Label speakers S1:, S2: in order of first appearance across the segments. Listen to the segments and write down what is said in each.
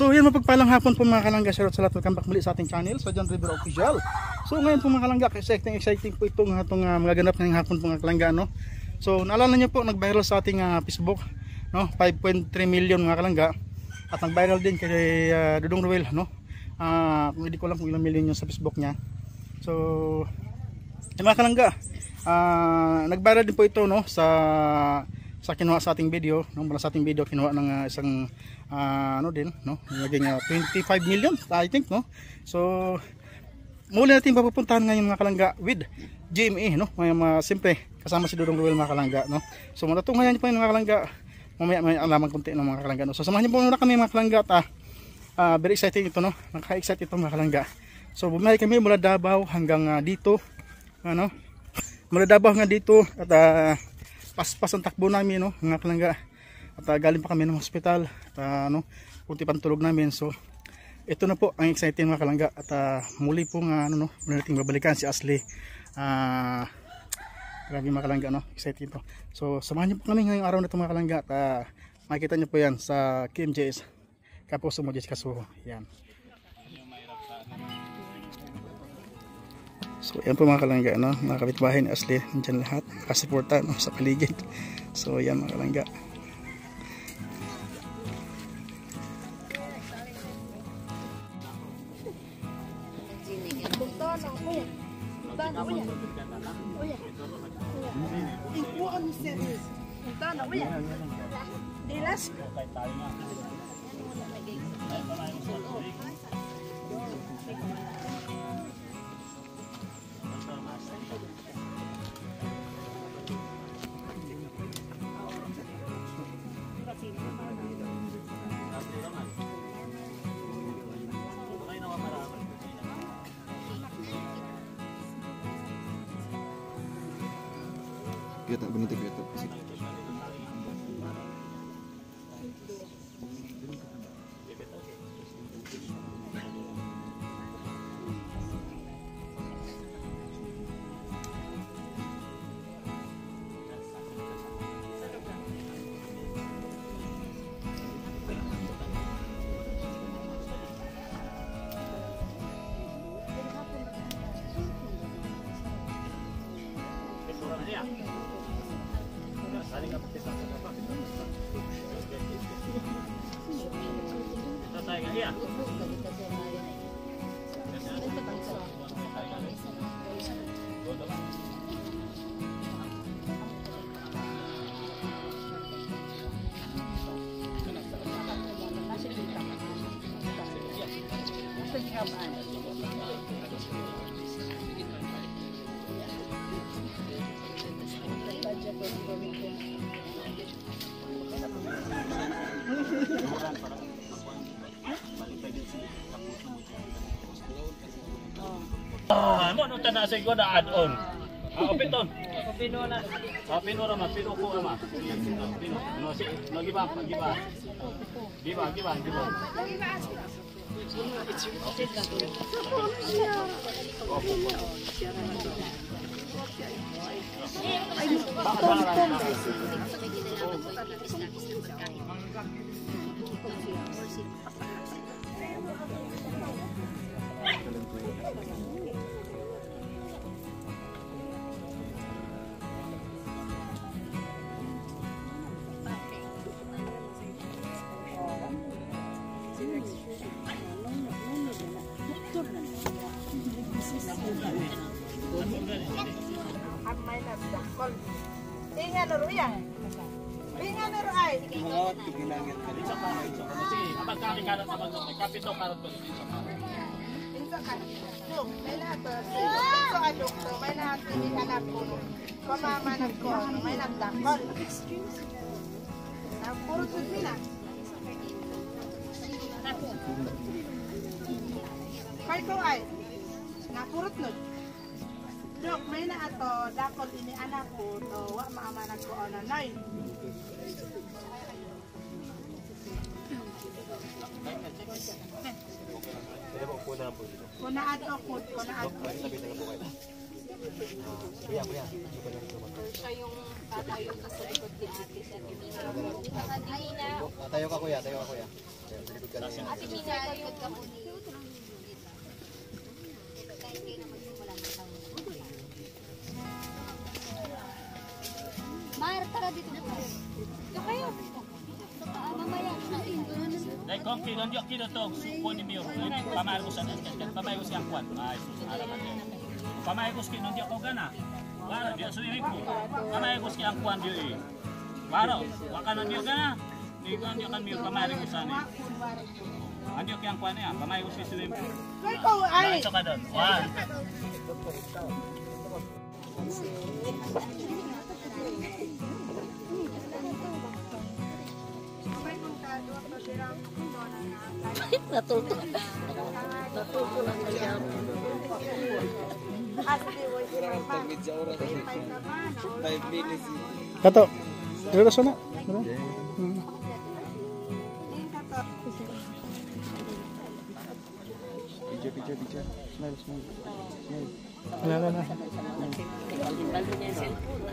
S1: So yan, mapagpalang hapon po mga kalangga. Shoutout sa lahat, welcome back muli sa ating channel, sa John Rivera Official. So ngayon po mga kalangga, exciting po itong mga ganap ngayong hapon po mga kalangga, no? So naalala niyo po, nag-viral sa ating Facebook, no? 5.3 million mga kalangga. At nag-viral din kay Dudong Ruel, no? Kung hindi ko lang kung ilang million yung sa Facebook niya. So mga kalangga, nag-viral din po ito, no? Sa kinuha sa ating video, no? Mula sa ating video kinuha ng isang ano din, no? Naging 25 million I think, no? So muli natin papupuntahan ngayon mga kalangga with GMA, no? Siyempre kasama si Dudong Ruel mga kalangga, no? So matutunghayan niyo po yung mga kalangga, mamaya may alaman konti ng mga kalangga, no? So samahan niyo po muna kami mga kalangga at very exciting ito, no? Nakaka-excite ito mga kalangga. So bumalik kami mula Davao hanggang dito, ano? Mula Davao hanggang dito at paspas ang takbo namin, no, mga kalangga. At galing pa kami ng hospital at kunti pang tulog namin. So ito na po ang exciting mga kalangga. At muli po muli nating babalikan si Ashley. Grabe mga kalangga, no, exciting ito. So samahan niyo po kami ngayong araw na ito mga kalangga. At makikita niyo po yan sa KMJS Kapuso Mo Jessica Suho. Yan. So yan po mga kalangga, no? Mga kapitbahay ni Ashley, nandiyan lahat, nakasuporta, no? Sa paligid. So yan mga kalangga.
S2: Kita bonito kita.
S3: Mo no tada sa ko da add-on. Opiton. Opino na. Opino ra mas pino ko ama. Pino. No si no giba. Giba.
S4: Ingat loro ya. Ingat loro ay.
S2: Mga tiginangit ka rin.
S3: Sige, kapag kami karat naman kapito karot ko din sa karat.
S4: Insa ka. Dok, may lahat. Insa ka doktor, may lahat ini anak ko. Pamamanan ko, may nagdakol. Puro sila. Kay ko ay. Napurot nun. Dok, may na ato, dakol ini anak ko, to, wa maamanan ko o nanay. Kuna ato ko, kuna ato.
S2: Kuya.
S5: Siya yung tatayo ka sa likod ni ate sa Tayo
S2: Tayo ka kuya.
S5: Ate Mina, ikot ka po ni... Kahit kayo na magsimula ng taon. Mar, tara dito po. Ito kayo. Mamaya.
S3: Dahil kung kinondyo kinotog, supo ni Mio. Pamahay ko sa nasket. Pamahay ko siyang kwan. Ay, susaraman niya. Pamahay ko kinondyo ko gana. Waro, dia swimming pool. Pamahay ko siyang kwan diyo eh. Waro, wakanon niyo gana. Hindi ko niyo kan Mio. Pamahay ko sana eh. Andiyo kiyang kwan niya. Pamahay ko si swimming pool.
S4: Ikaw ay.
S3: Ito ka doon. One.
S5: Natuto. Natuto lang kaya.
S1: Kato. Dito sana.
S2: Picture. Smile.
S1: Wala.
S5: Balik niya yung cellphone.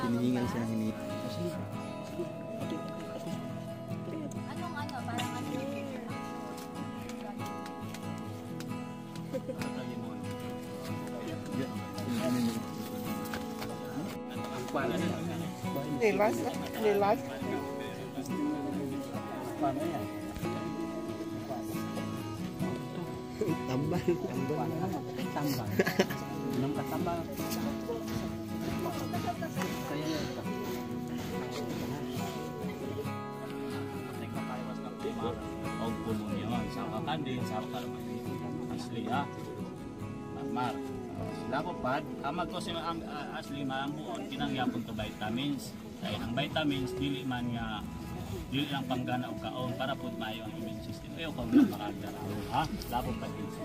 S2: Hinihingan siya ng hinihingan.
S5: Anong parang ano?
S4: Lilas.
S2: Tambal.
S3: Nang katambal. Og puno niyon sa kakandin sa karami asli ha mar sila ko pad amag ko si asli mamuon kinangyapon to vitamins kay ang vitamins dili man nga dili lang panggana og kaon para pud maayo ang immune system ayo ko na makagda ha labot pa din sa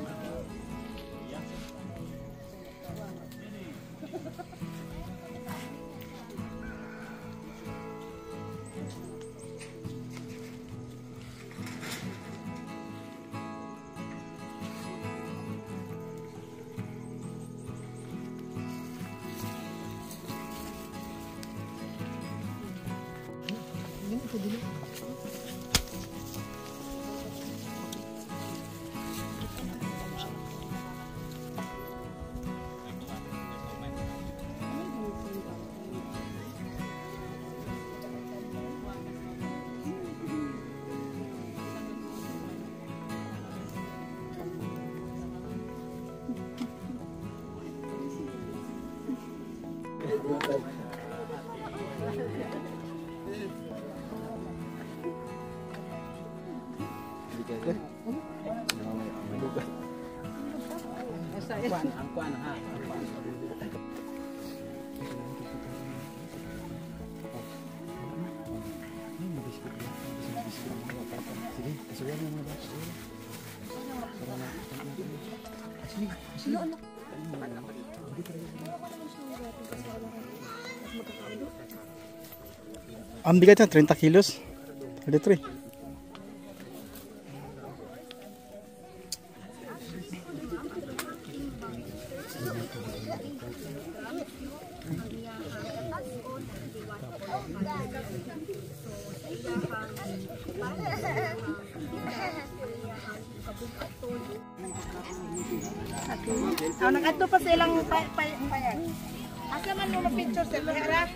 S3: Ang kwan ha.
S2: Sige, kasuyan mo na ba?
S1: Ang bigat niya 30 kilos. 33.
S4: Nag-ato pa silang payag. Asa man mo picture sa Hera?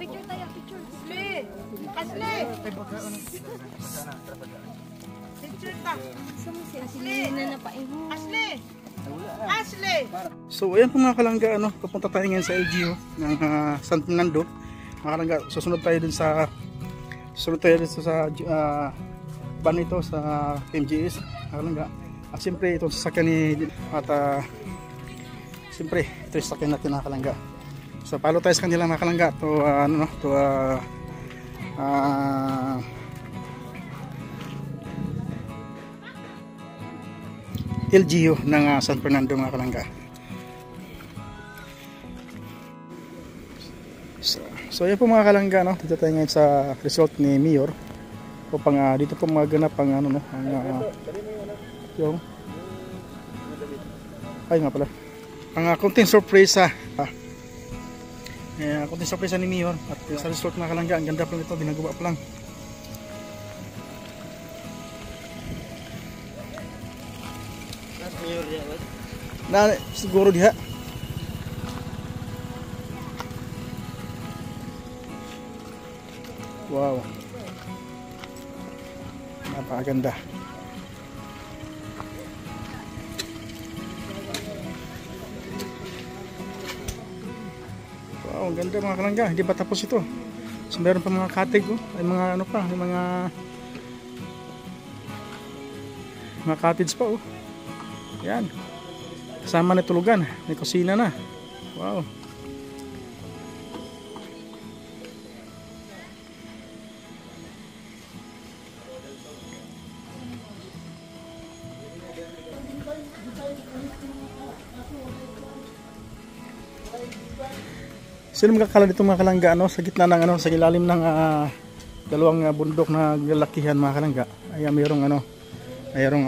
S5: Picture tayo, picture.
S4: Asli! Picture ta.
S5: Asli na napaingo.
S4: Asli!
S1: So ayan po mga kalangga, papunta tayo ngayon sa LGU ng San Fernando. Mga kalangga, susunod tayo dun sa van ito sa MGS. Mga kalangga, at siyempre itong sasakyan ni siyempre ito yung sasakyan natin mga kalangga. So palo tayo sa kanila mga kalangga to LGU ng San Fernando mga kalangga. So yan po mga kalangga, dito tayo ngayon sa resort ni Mayor upang dito po maganap ang yung Ay nga pala. Ang konting sorpresa. Konting sorpresa ni Mayor. At sa resort mga kalangga, ang ganda pa ito, ginagawa pa lang. Na siguro diha. Wow. Napakaganda. Wow, ang ganda mga kalangga. Hindi pa tapos ito. So meron pa mga cottage, oh. Ay mga ano pa, ay mga cottage pa, oh. Yan. Kasama na tulugan, may kusina na. Wow. Sino magkakala dito mga kalangga, ano, sa gitna ng ano, sa ilalim ng dalawang bundok na lalakihan mga kalangga. Ay mayroong ano, mayroong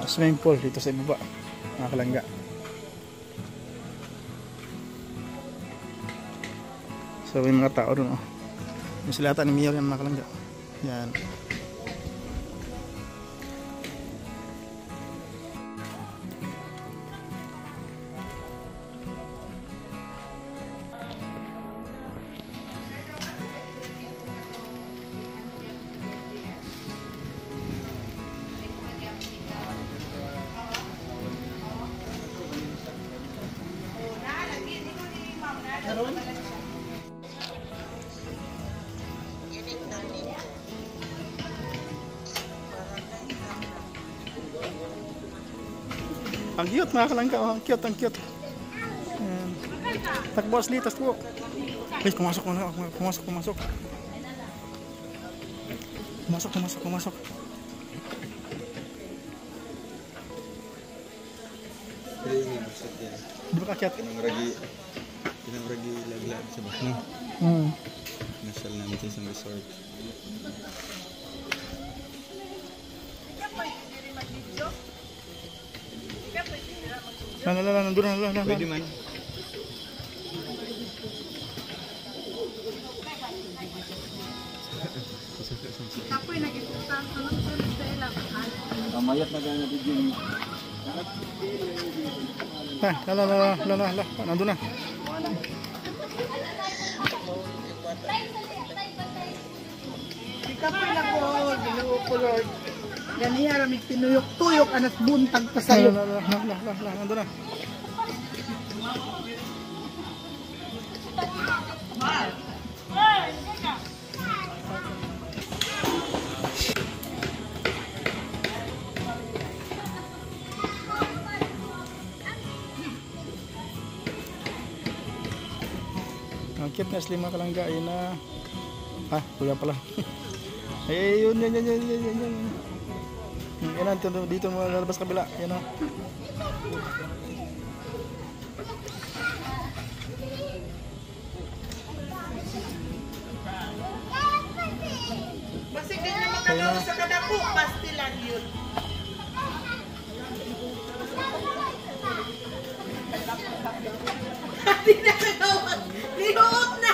S1: swimming pool dito sa ibaba mga kalangga. So may mga tao doon, oh. Yung silata ni Mayor yan mga kalangga. Yan. Ang cute mga kalangga, oh. Ang cute, ang cute. Ayan. Takbo asli, takbo. Please, pumasok mo na, pumasok. Pumasok. Di ba kakyat?
S2: Pinamragi lag-lag sa bakno. Nasyal namin sa isang resort.
S1: Nandun na.
S2: Pwede man.
S4: Ako'y nag-isutan sa nagsunod sa ilang.
S2: Mayat na gano'n video niyo.
S1: Nandun na.
S4: Kapoy na ko, Ginoo ko Lord. Ganiya ramig tinuyok-tuyok anas buntag pa sa'yo.
S1: Nandun na. Ang cute na slim mga kalangga, yun na. Kuya pala. Ay, yun. Yan na, dito mo lalabas kabila. Yan o.
S4: Basta hindi na makagawa sa kadako, pastilan yun. Hindi na kagawa. Nihuot na.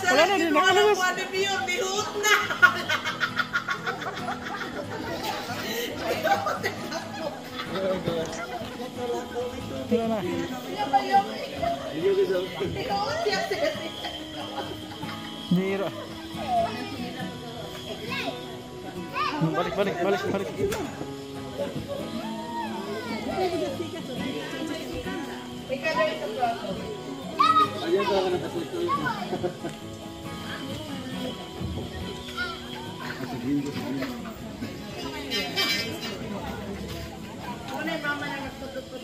S1: Wala na din, nakalabas.
S4: Nihuot na.
S1: Wala na.
S4: Nihuot yan.
S1: Bira. Balik.
S4: Ikaw na ito bro.
S2: Ayan ka na kasuto yun.
S4: Ako na yung mama na nagtutupod.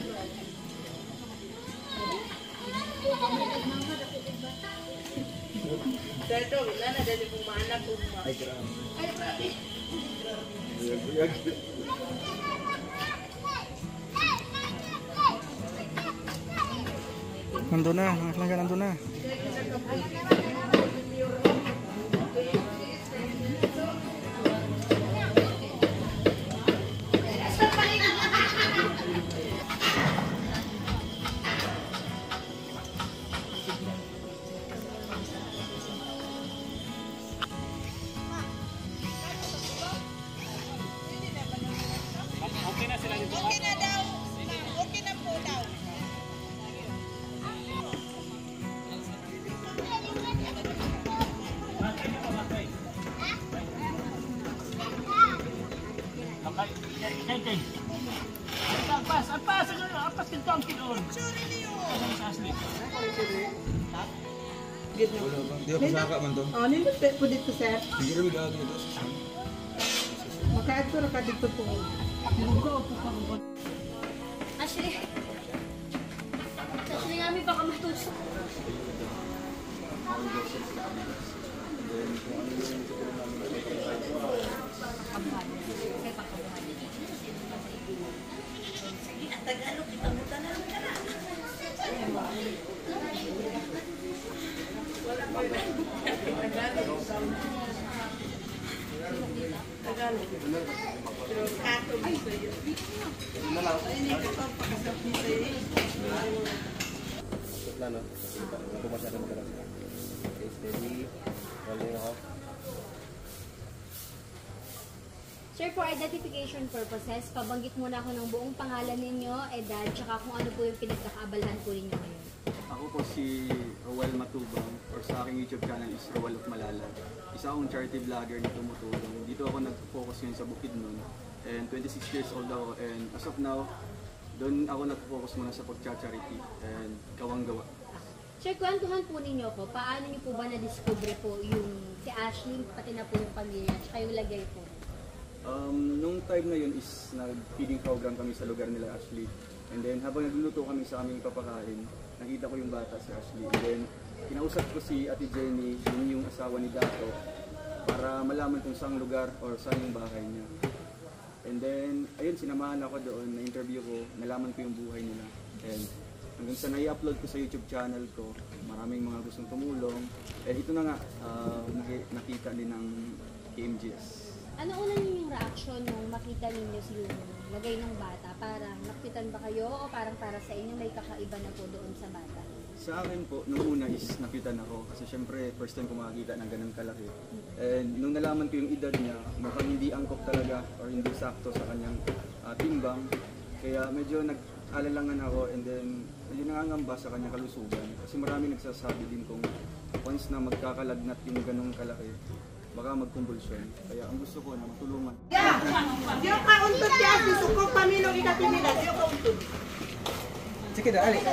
S4: Dito, wala na dali kong maanak ko. Ay, grabe.
S1: Nandun na, mga kalangga, nandun na.
S3: Dapat ito ang kinuon. Kasama sa Ashley.
S2: Di ako saka man to.
S4: Oh, nindot po dito, sir.
S2: Hindi rin gagawin ito.
S4: Makaad ko na ka dito po.
S5: Ashley. Ashley, kami baka matusok. Sir, for identification purposes, pabanggit muna ako ng buong pangalan ninyo, edad, tsaka kung ano po yung pinagkakaabalahan po ninyo ngayon.
S2: Ako po si Rowel Matubang, or sa aking YouTube channel is Rowel of Malala. Isa akong charity vlogger na tumutulong. Dito ako nag-focus ngayon sa Bukidnon. And 26 years old ako, and as of now, doon ako nag-focus muna sa pag-charity and kawang-gawa.
S5: Sir, kwentuhan po ninyo ko, paano niyo po ba na-discover po yung si Ashley, pati na po yung pamilya, tsaka yung lagay po?
S2: Nung time na yun is nag-feeding program kami sa lugar nila Ashley. And then habang nagluluto kami sa aming papakain, nakita ko yung bata si Ashley. And then kinausap ko si Ate Jenny, yun yung asawa ni Dato, para malaman kung saan lugar or saan yung bahay niya. And then, ayun, sinamahan ako doon, na-interview ko, nalaman ko yung buhay nila. And hanggang sa nai-upload ko sa YouTube channel ko, maraming mga gustong tumulong. And ito na nga, nakita din ng KMGS.
S5: Ano una ninyong reaction nung makita ninyo yung lagay ng bata? Parang nakitan ba kayo o parang para sa inyo may kakaiba na po doon sa bata?
S2: Sa akin po, nung una is nakitan ako kasi syempre first time ko makakita ng ganun kalaki. And nung nalaman ko yung edad niya, mukhang hindi angkop talaga or hindi sakto sa kanyang timbang. Kaya medyo nag-alalangan ako and then medyo nangangamba sa kanyang kalusugan. Kasi marami nagsasabi din kung once na magkakalagnat yung ganung kalaki, baka magkumbulsyon. Kaya ang gusto ko na matulungan.
S4: Yeah! Diyo ka untod niya, gusto ko pamilong ikatimila. Diyo ka untod.
S6: Sige da, ali.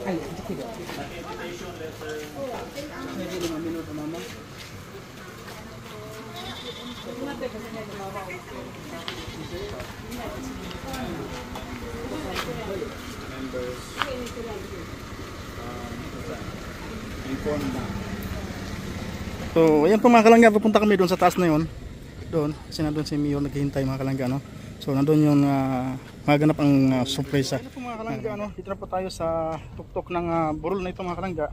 S6: Ali, sige da.
S2: Pwede 5 minuto, mama. Members. Inform na.
S1: So, ayan po mga kalangga, pupunta kami doon sa taas na yun. Doon, kasi nandun si Mio naghihintay mga kalangga, no? So, nandun yung maganap ang surprise. Ayan po mga kalangga, no? Dito na po tayo sa tuktok ng burol na ito mga kalangga.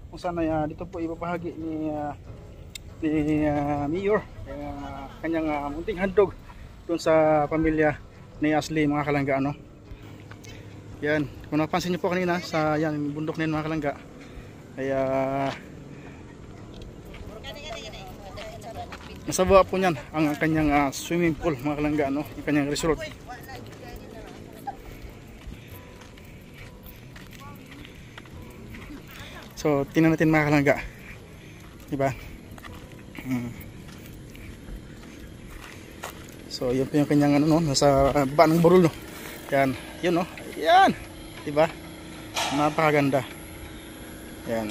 S1: Kung saan ay dito po ibabahagi ni Mayor kanyang munting handog doon sa pamilya ni Ashley mga kalangga, no? Yan, kung napansin niyo po kanina sa yan, bundok na yun mga kalangga. Kaya nasa baba po niyan ang kanyang swimming pool mga kalangga, no? Yung kanyang resort. So tingnan natin mga kalangga, diba? So yun po yung kanyang ano, no? Nasa baba ng burol, no? Yan, yun, no? Yan, diba? Napakaganda. Yan.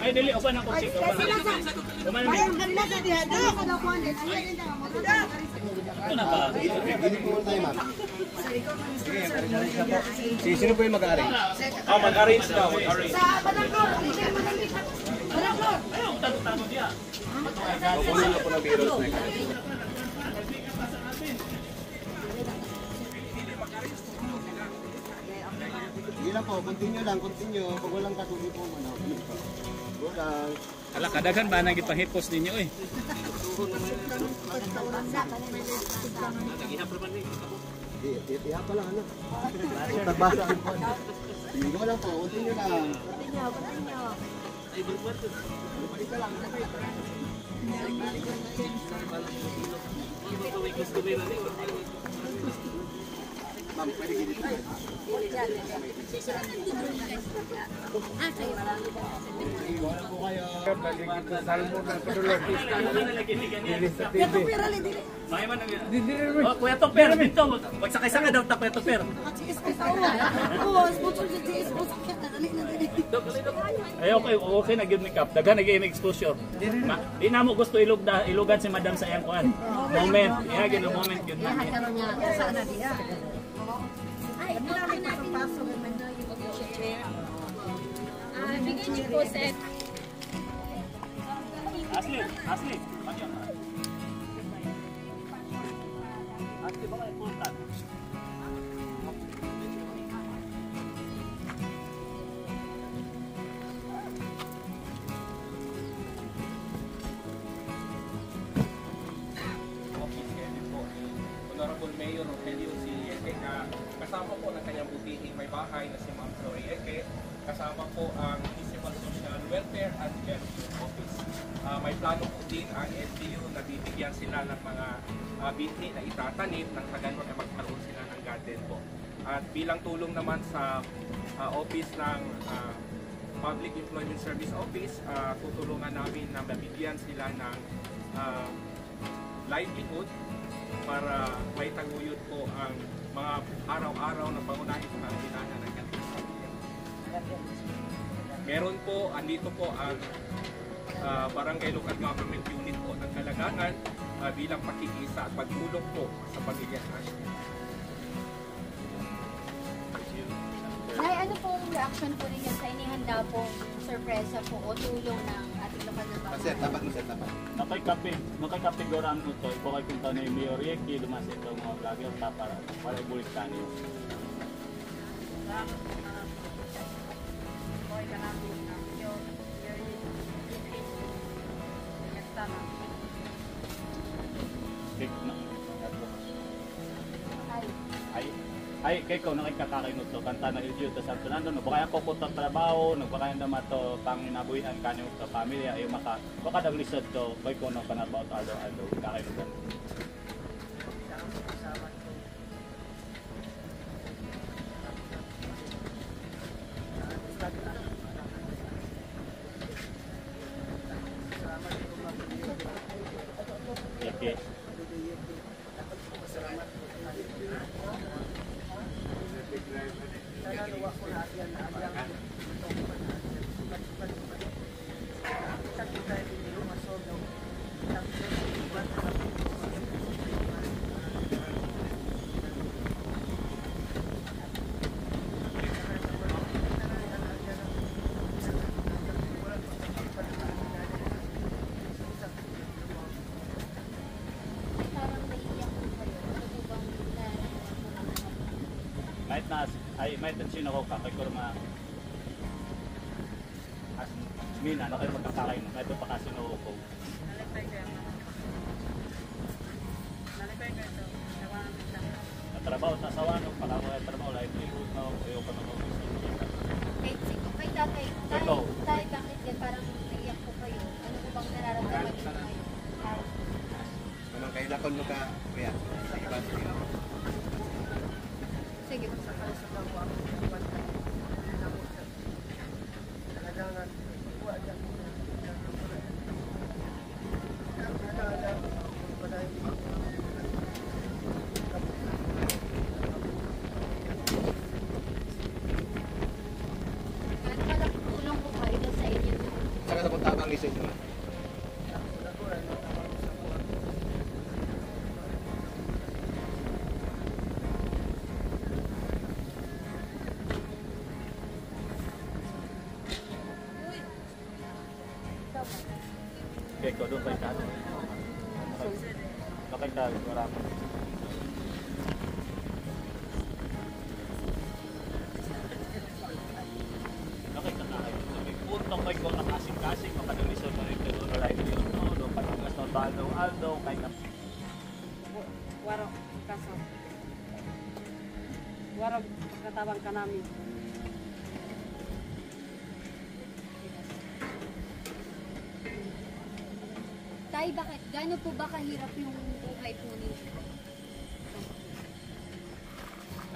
S3: Ay, dili, upan ako si upan.
S4: Ayun, kanila sa diha. Dito ka daw kuhan din. Ayun, din daw.
S3: Ito na ba?
S6: Sino po yung mag-arrange?
S3: Mag-arrange na, mag-arrange.
S4: Sa Banangkor. Banangkor.
S3: Ayun, tago-tago diya.
S6: Kukunin na po ng biros na continue lang, continue. Pag walang katuloy po, ano. Walang.
S3: Ala kadaghan ba nang ipahipos ninyo eh.
S6: Iha pa lang, ano. Tagbasa ang po. Hindi lang po, continue lang. Ma'am, pwede gilid tayo.
S3: Oh, Kuya Topper dito. Magsakay-sakay daw ta Kuya Topper. Ay okay na gyud ni Kap. Daghan na gyud exposure. Di na mo gusto ilugan si Madam sa iyang kuan. Moment. Iya gyud moment gyud na.
S5: Ay, okay natin yung bigyan niyo po set.
S3: Asli. Asli ba kayo punta?
S7: Honorable Mayor Rogelio C. Eke, kasama po ng kanyang butihing may bahay na si Ma'am Chloe Eke, kasama po ang Municipal Social Welfare and Welfare Office. May plano po din ang LGU na bibigyan sila ng mga binhi na itatanim nang sa ganun ay magkaroon sila ng garden po. At bilang tulong naman sa office ng Public Employment Service Office, tutulungan namin na mabigyan sila ng livelihood para may taguyod po ang mga araw-araw na pangunahing pangangailangan ng ating pamilya. Meron po, andito po ang Barangay Local Government Unit po ng Kalagangan bilang pakikisa at pagtulong po sa pamilya sa Ashley.
S5: Nay, ano pong reaction po ninyo sa inihanda pong sorpresa po o tulong ng ating lokal na pamilya?
S3: Nakay-kapigoran ko to. Ipo kay kunta ni Mayor Ricky, dumasin ito mga vlogger para ibulit ka niyo. Ay, kay ko nakikakakay mo to, kanta na Ilgio to Santo Nando, no, baka ako punta trabaho, no, baka naman to panginabuhian kanyang sa pamilya, ay baka naglisod to, kay ko no, kanabaw to alo, kakay mo to. Okay. May sino ko kakay ko ma as mina na kayo magkakakay no, may pa kasi no ko. Trabaho sa sawa no, para mo trabaho lain ito no, ayo pa no.
S5: Kay tatay, bakit yan parang naiyak po kayo? Ano po bang nararamdaman niyo ngayon?
S6: Anong kailangan mo ka, kuya? Sige ba?
S5: Sige po. Tulong po kayo sa inyo.
S6: Saka sa punta ang lisensya mo.
S3: Okay, ko doon kay Tano. Okay, kay wala pa. Osvaldo, kay
S8: Waro kaso. Waro pagkatabang ka namin.
S5: Tay, bakit? Gaano po ba kahirap yung buhay po ninyo?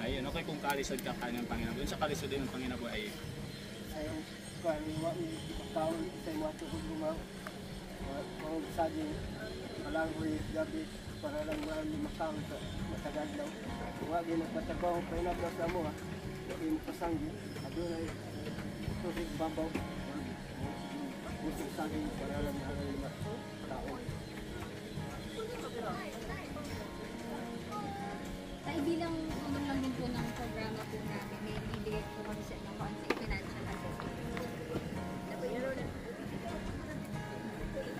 S3: ayun, okay kung kalisod ka kaya ng Panginoon. Doon sa kalisod din ng Panginoon ay
S9: Sayang kaniwa ni taon sa mga tukod lumaw. Mga saging malangoy gabi para lang makaon sa matagad daw. Huwag yung nagpatabaw pa yung nablas na mo ha. Huwag yung pasanggi. Adun ay tubig babaw. Usog saging para lang makaon.
S5: Tay, bilang tulong lang din po ng programa po namin, may ibigay po kami sa inyo konting financial assistance.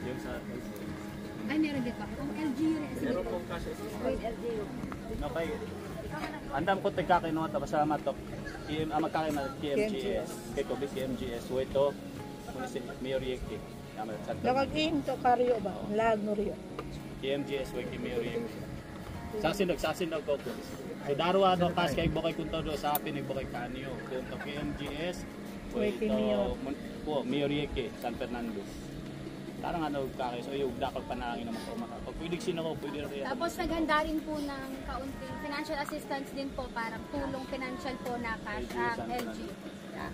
S3: yung sa
S5: Ay, meron din pa. Ang LGU rin.
S3: meron pong cash no kay andam ko tagkakinuha ta pasama to magkakina KMGS kay ko KMGS weto Mayor Yeki naman sa
S4: Nakag-aim to karyo ba? Lag mo rin.
S3: KMGS Weki Mayor Yeki sasin ko po so darwa no pas kay bokay kunto do sa apin ni bokay kanyo kunto KMGS
S4: Weki
S3: weto po Mayor Yeki San Fernando. Tarang ano kaya so yung dakol panalangin naman ko maka. Pag pwede sino ko pwede rin.
S5: Tapos naghanda rin po ng kaunting financial assistance din po, parang tulong financial po na cash ang LG. Yeah.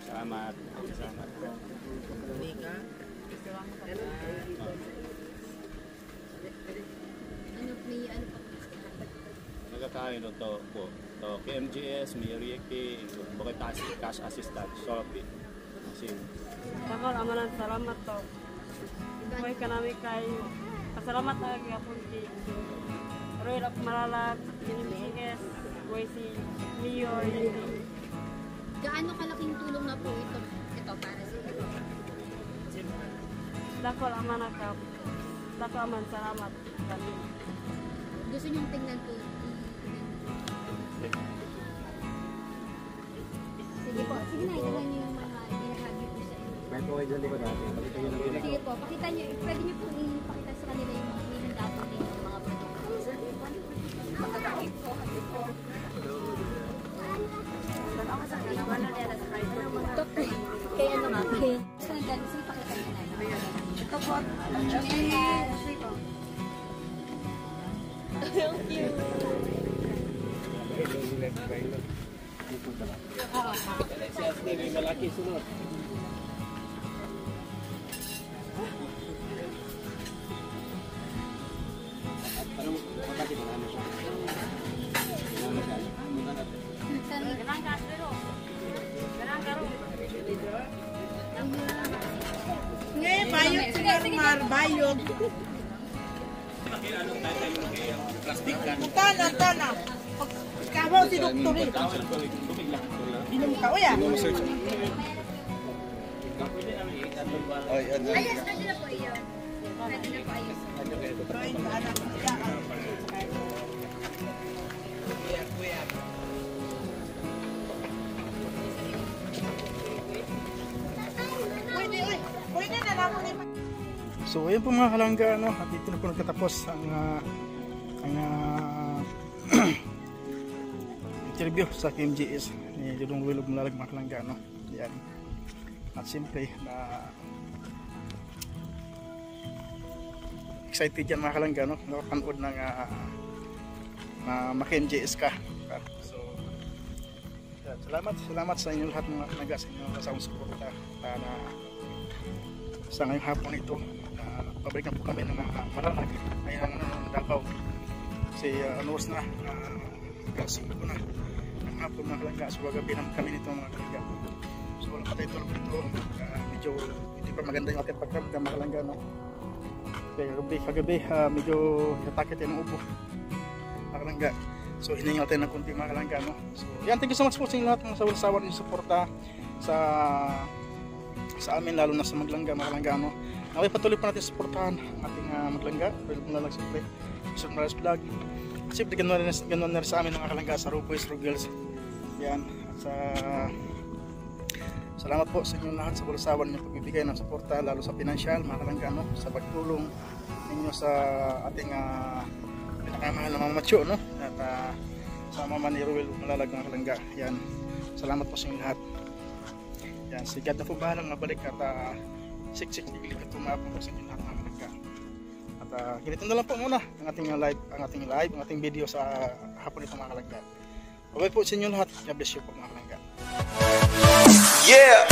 S3: Salamat.
S5: Ano po?
S3: Nagkakain to po. To KMGS, Mayor Yeki, bakit cash assistant, Shopee. Kasi
S8: Takol amanan salamat to. Buhay ka namin kay pasalamat na gapon kay Roy Rock Malalag, NMCS, buhay si Mayor Yeki.
S5: Gaano kalaking tulong na po ito para sa inyo?
S8: Dakol amanan ka. Dakol aman salamat kami.
S5: Gusto niyong tingnan po? Sige po, sige na, ilagay niyo yung mga pinahagi po sa inyo.
S6: May po kayo dyan ko dati. Pakita nyo lang pinaka.
S5: Sige po, pakita niyo, pwede niyo po ipakita sa kanila yung mga hinihanda po ninyo ng mga produkto. Makakakit po. Kaya ano nga, kaya sige, pakita niyo na. Ito po. Thank you.
S3: malaki sunod.
S6: Anong makati ba namin siya?
S4: Ngayon, bayog si Mar, bayog. Tana. Kabaw si Doktor eh. Inom ka, uya.
S5: Ayos, pwede na po iyo. Pwede na po ayos.
S4: Pwede na lang mo ni.
S1: So ayun po mga kalangga, no, at dito na po nagtatapos ang interview sa KMGS ni Dudong Wilog Malalag mga kalangga, no. Yan. At siyempre na excited yan mga kalangga, no, nakapanood ng ma-KMGS ka. So yan, salamat sa inyo lahat mga kalangga sa inyong kasawang suporta para sa ngayong hapon ito. Pabalik na po kami ng Malalag ay ang Davao kasi anuwas na kasi ko na ang hapon mga kalangga, so gagabi naman kami nito mga kalangga. So wala pa tayo tulog nito, medyo hindi pa maganda yung ating pagkaramdam mga kalangga, no? Kaya kagabi medyo natakit yan ng ubo mga kalangga, so hiningal tayo ng kunti mga kalangga, no? So yan, thank you so much po sa inyo lahat ng sawa ng suporta sa amin, lalo na sa Maglangga mga kalangga, no? Okay, patuloy pa natin suportahan ang ating Maglangga, pero Malalag siyempre Isang Maras Vlog. Siyempre ganoon na rin sa amin mga kalangga sa Ruboys, Rugels, yan, at sa Salamat po sa inyong lahat sa balasawan niyo pagbibigay ng suporta, lalo sa pinansyal, mga kalangga, no? Sa pagtulong ninyo sa ating pinakamahal na mga macho, no? At sa mama ni Ruel Malalag, mga kalangga. Yan, salamat po sa inyong lahat. Yan, si God na po bahalang mabalik at siksik igilig at tumapon po sa inyong lahat, mga kalangga. At ganito na lang po muna ang ating video sa hapon ito, mga kalangga. Bye po sa inyong lahat. God bless you po, mga kalangga.
S10: Yeah.